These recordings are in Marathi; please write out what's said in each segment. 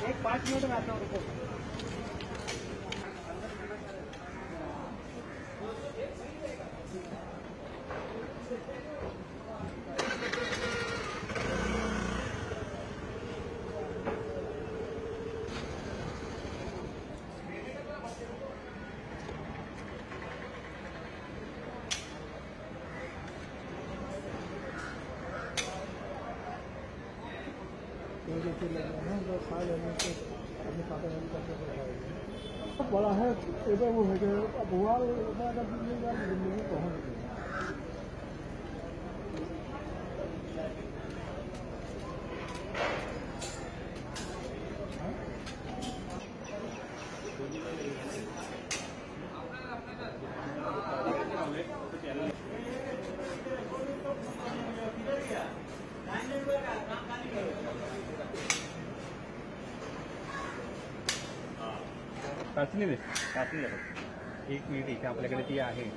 एक 5 मिनट में आता हूँ, रुको। बड़ा है इधर वो है कि बुआ जिंदगी पहुँच गई चाचणी दे, चाचणी द्या. 1 मिनिट इथे आपल्याकडे ती आहे.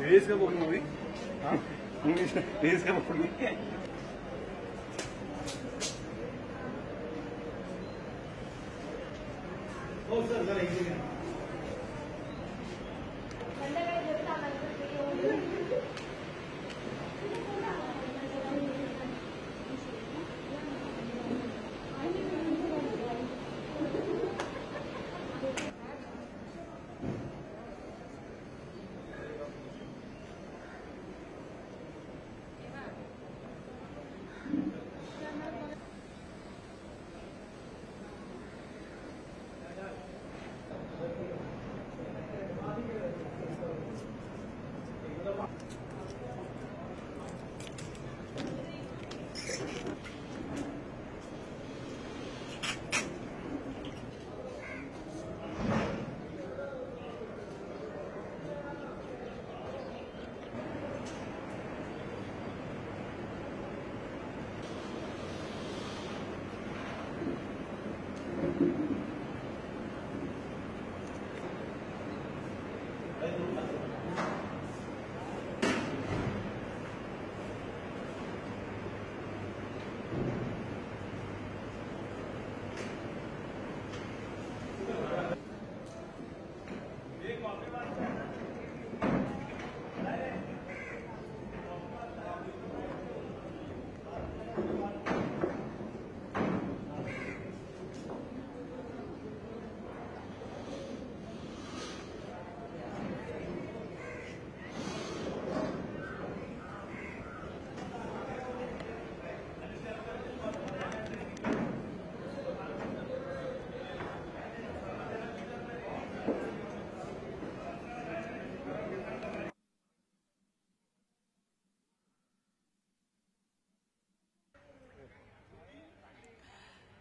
रिलीज कब होगी मूवी? हाँ रिलीज कब होगी? ओ सर जरा एक सेकंड.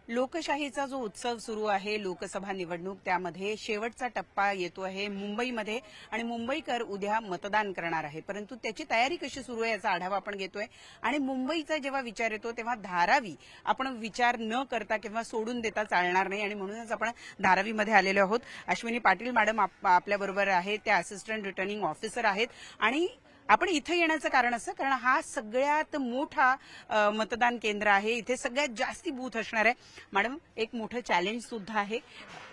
लोकशाहीचा जो उत्सव सुरू आहे, लोकसभा निवडणूक, त्यामध्ये शेवटचा टप्पा येतो आहे मुंबईमध्ये आणि मुंबईकर उद्या मतदान करणार आहे. परंतु त्याची तयारी कशी सुरू आहे याचा आढावा आपण घेतोय. आणि मुंबईचा जेव्हा विचार येतो तेव्हा धारावी आपण विचार न करता किंवा सोडून देता चालणार नाही आणि म्हणूनच आपण धारावीमध्ये आलेलो आहोत. अश्विनी पाटील मॅडम आपल्याबरोबर आहेत, त्या असिस्टंट रिटर्निंग ऑफिसर आहेत. आणि आपण इथं येण्याचं कारण असं, कारण हा सगळ्यात मोठा मतदान केंद्र आहे, इथे सगळ्यात जास्ती बूथ असणार आहे. मॅडम, एक मोठं चॅलेंज सुद्धा आहे,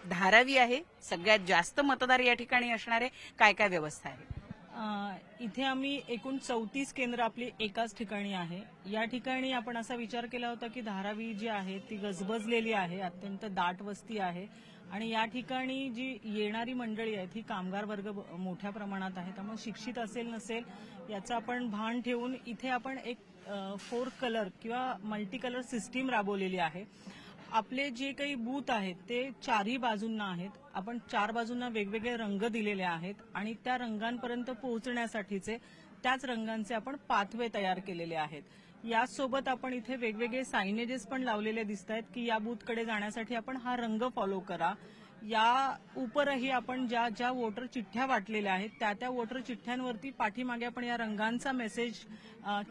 धारावी आहे, सगळ्यात जास्त मतदार या ठिकाणी असणार आहे. काय काय व्यवस्था आहे इथे? आम्ही एकूण 34 केंद्र आपली एकाच ठिकाणी आहे. या ठिकाणी आपण असा विचार केला होता की धारावी जी आहे ती गजबजलेली आहे, अत्यंत दाट वस्ती आहे आणि या ठिकाणी जी येणारी मंडळी आहे ती कामगार वर्ग मोठ्या प्रमाणात आहे. त्यामुळे शिक्षित असेल नसेल याचं आपण भान ठेवून इथे आपण एक 4 कलर किंवा मल्टी कलर सिस्टीम राबवलेली आहे. आपले जे काही बूथ आहेत ते 4ही बाजूंना आहेत. आपण 4 बाजूंना वेगवेगळे रंग दिलेले आहेत आणि त्या रंगांपर्यंत पोहोचण्यासाठीचे त्याच रंगांचे आपण पाथवे तयार केलेले आहेत. यासोबत आपण इथे वेगवेगळे सायनेजेस पण लावलेले दिसत आहेत की या बूथकडे जाण्यासाठी आपण हा रंग फॉलो करा. या उपरही आपण ज्या ज्या वोटर चिठ्ठ्या वाटलेल्या आहेत त्या वोटर चिठ्ठ्यांवरती पाठीमागे आपण या रंगांचा मेसेज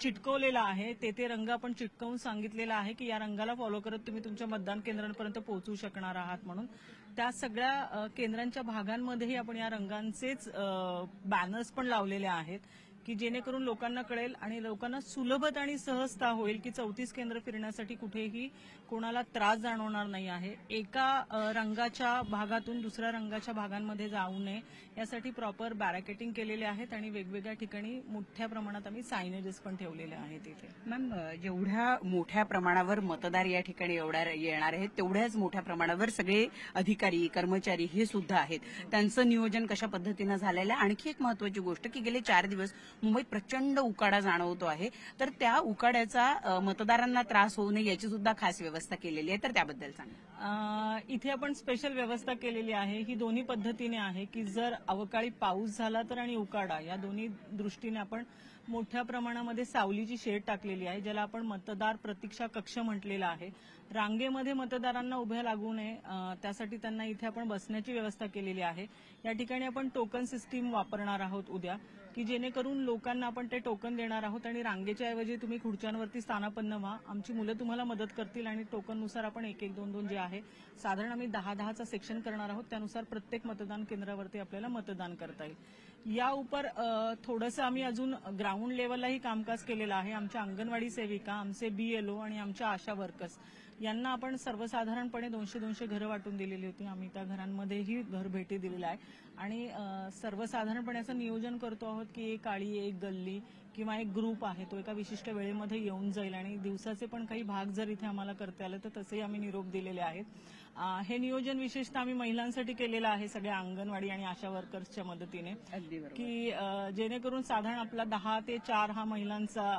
चिटकवलेला आहे. ते रंग आपण चिटकवून सांगितलेला आहे की या रंगाला फॉलो करत तुम्ही तुमच्या मतदान केंद्रांपर्यंत पोहोचू शकणार आहात म्हणून. त्या सगळ्या केंद्रांच्या भागांमध्येही आपण या रंगांचेच बॅनर्स पण लावलेले आहेत की जेणेकरून लोकांना कळेल आणि लोकांना सुलभता आणि सहजता होईल की 34 केंद्र फिरण्यासाठी कुठेही कोणाला त्रास जाणवणार नाही आहे. एका रंगाच्या भागातून दुसऱ्या रंगाच्या भागांमध्ये जाऊ नये यासाठी प्रॉपर बॅरिकेटिंग केलेले आहेत आणि वेगवेगळ्या ठिकाणी मोठ्या प्रमाणात आम्ही सायनेजेस पण ठेवलेले आहेत इथे. मॅम, जेवढ्या मोठ्या प्रमाणावर मतदार या ठिकाणी येणार आहेत तेवढ्याच मोठ्या प्रमाणावर सगळे अधिकारी कर्मचारी हे सुद्धा आहेत. त्यांचं नियोजन कशा पद्धतीनं झालेलं आहे. आणखी एक महत्वाची गोष्ट की गेले 4 दिवस मुंबईत प्रचंड उकाडा जाणवतो आहे, तर त्या उकाड्याचा मतदारांना त्रास होऊ नये याची सुद्धा खास व्यवस्था केलेली आहे, तर त्याबद्दल सांगा. इथे आपण स्पेशल व्यवस्था केलेली आहे. ही दोन्ही पद्धतीने आहे की जर अवकाळी पाऊस झाला तर आणि उकाडा या दोन्ही दृष्टीने आपण मोठ्या प्रमाणामध्ये सावलीची शेड टाकलेली आहे, ज्याला आपण मतदार प्रतीक्षा कक्ष म्हटलेला आहे. रांगेमध्ये मतदारांना उभ्या लागू नये त्यासाठी त्यांना इथे आपण बसण्याची व्यवस्था केलेली आहे. या ठिकाणी आपण टोकन सिस्टीम वापरणार आहोत उद्या की जेणेकरून लोकांना आपण ते टोकन देणार आहोत आणि रांगेच्या ऐवजी तुम्ही खुर्च्यांवरती स्थानापन्न व्हा. आमची मुलं तुम्हाला मदत करतील आणि टोकननुसार आपण 1-1, 2-2 जे आहे साधारण आम्ही 10-10चा सेक्शन करणार आहोत. त्यानुसार प्रत्येक मतदान केंद्रावरती आपल्याला मतदान करता येईल. या उपर थोडंसं आम्ही अजून ग्राउंड लेवललाही कामकाज केलेलं आहे. आमच्या अंगणवाडी सेविका, आमचे BLO आणि आमच्या आशा वर्कर्स यांना आपण सर्वसाधारणपणे 200-200 घरं वाटून दिलेली होती. आम्ही त्या घरांमध्येही घर भेटी दिलेल्या आहे आणि सर्वसाधारणपणे असं नियोजन करतो आहोत की एक आळी, एक गल्ली किंवा एक ग्रुप आहे तो एका विशिष्ट वेळेमध्ये येऊन जाईल आणि दिवसाचे पण काही भाग जर इथे आम्हाला करता आले तर तसेही आम्ही निरोप दिलेले आहेत. हे नियोजन विशेषतः आम्ही महिलांसाठी केलेलं आहे, सगळ्या अंगणवाडी आणि आशा वर्कर्सच्या मदतीने, की जेणेकरून साधारण आपला 10 ते 4 हा महिलांचा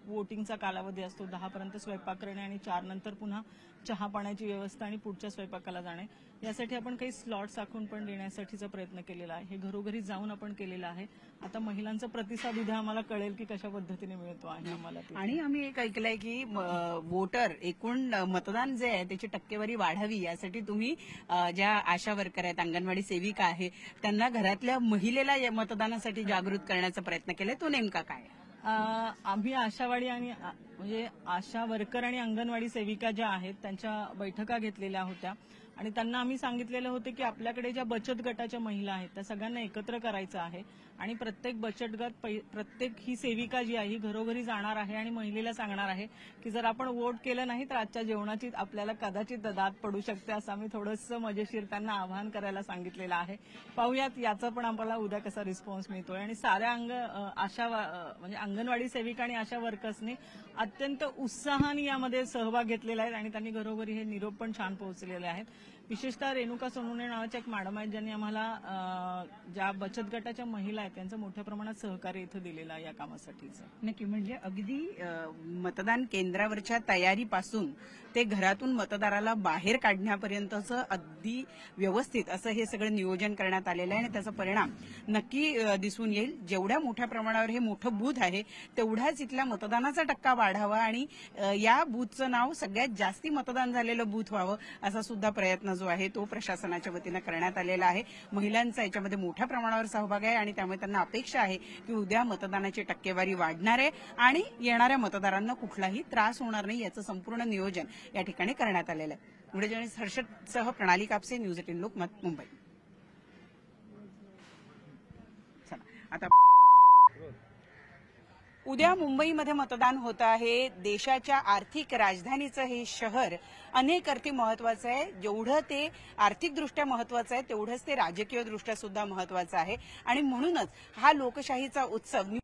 वोटिंगचा कालावधी असतो. 10 पर्यंत स्वयंपाक करणे आणि 4 नंतर पुन्हा चहा पाण्याची व्यवस्था आणि पुढच्या स्वयंपाकाला जाणे यासाठी आपण काही स्लॉट्स आखून पण देण्यासाठीचा प्रयत्न केलेला आहे. हे घरोघरी जाऊन आपण केलेलं आहे. आता महिलांचा प्रतिसाद उद्या आम्हाला कळेल की कशा पद्धतीने मिळतो आहे आम्हाला. आणि आम्ही एक ऐकलंय की वोटर एकूण मतदान जे आहे त्याची टक्केवारी वाढावी यासाठी तुम्ही ज्या आशा वर्कर आहेत, अंगणवाडी सेविका आहे, त्यांना घरातल्या महिलेला या मतदानासाठी जागृत करण्याचा प्रयत्न केलाय, तो नेमका काय? आम्ही आशावाडी आणि म्हणजे आशा वर्कर आणि अंगणवाडी सेविका ज्या आहेत त्यांच्या बैठका घेतलेल्या होत्या आणि त्यांना आम्ही सांगितलेलं होतं की आपल्याकडे ज्या बचत गटाच्या महिला आहेत त्या सगळ्यांना एकत्र करायचं आहे आणि प्रत्येक बचत गट, प्रत्येक ही सेविका जी आहे ही घरोघरी जाणार आहे आणि महिलेला सांगणार आहे की जर आपण वोट केलं नाही तर आजच्या जेवणाची आपल्याला कदाचित दाद पडू शकते, असं आम्ही थोडंसं मजेशीर त्यांना आवाहन करायला सांगितलेलं आहे. पाहूयात याचा पण आम्हाला उद्या कसा रिस्पॉन्स मिळतोय. आणि साऱ्या आशा म्हणजे अंगणवाडी सेविका आणि आशा वर्कर्सनी अत्यंत उत्साहाने यामध्ये सहभाग घेतलेला आहे आणि त्यांनी घरोघरी हे निरोप पण छान पोहोचलेले आहेत. विशेषतः रेणुका सोनवणे नावाच्या एक मॅडम आहेत ज्यांनी आम्हाला ज्या बचत गटाच्या महिला आहेत त्यांचं मोठ्या प्रमाणात सहकार्य इथं दिलेलं आहे या कामासाठीचं. नक्की, म्हणजे अगदी मतदान केंद्रावरच्या तयारीपासून ते घरातून मतदाराला बाहेर काढण्यापर्यंतचं अगदी व्यवस्थित असं हे सगळं नियोजन करण्यात आलेलं आहे आणि त्याचा परिणाम नक्की दिसून येईल. जेवढ्या मोठ्या प्रमाणावर हे मोठं बूथ आहे तेवढाच इथल्या मतदानाचा टक्का वाढावा आणि या बूथचं नाव सगळ्यात जास्ती मतदान झालेलं बूथ व्हावं असा सुद्धा प्रयत्न जो आहे तो प्रशासनाच्या वतीनं करण्यात आलेला आहे. महिलांचा याच्यामध्ये मोठ्या प्रमाणावर सहभाग आहे आणि त्यामुळे त्यांना अपेक्षा आहे की उद्या मतदानाची टक्केवारी वाढणार आहे आणि येणाऱ्या मतदारांना कुठलाही त्रास होणार नाही याचं संपूर्ण नियोजन या ठिकाणी करण्यात आलेलं आहे. व्हिडिओ जर्नलिस्ट हर्षदसह प्रणाली कापसे, न्यूज 18 लोकमत, मुंबई. आता उद्या मुंबईमध्ये मतदान होतं आहे. देशाच्या आर्थिक राजधानीचं हे शहर अनेक अर्थी महत्वाचं आहे. जेवढं ते आर्थिकदृष्ट्या महत्वाचं आहे तेवढंच ते राजकीयदृष्ट्या सुद्धा महत्वाचं आहे आणि म्हणूनच हा लोकशाहीचा उत्सव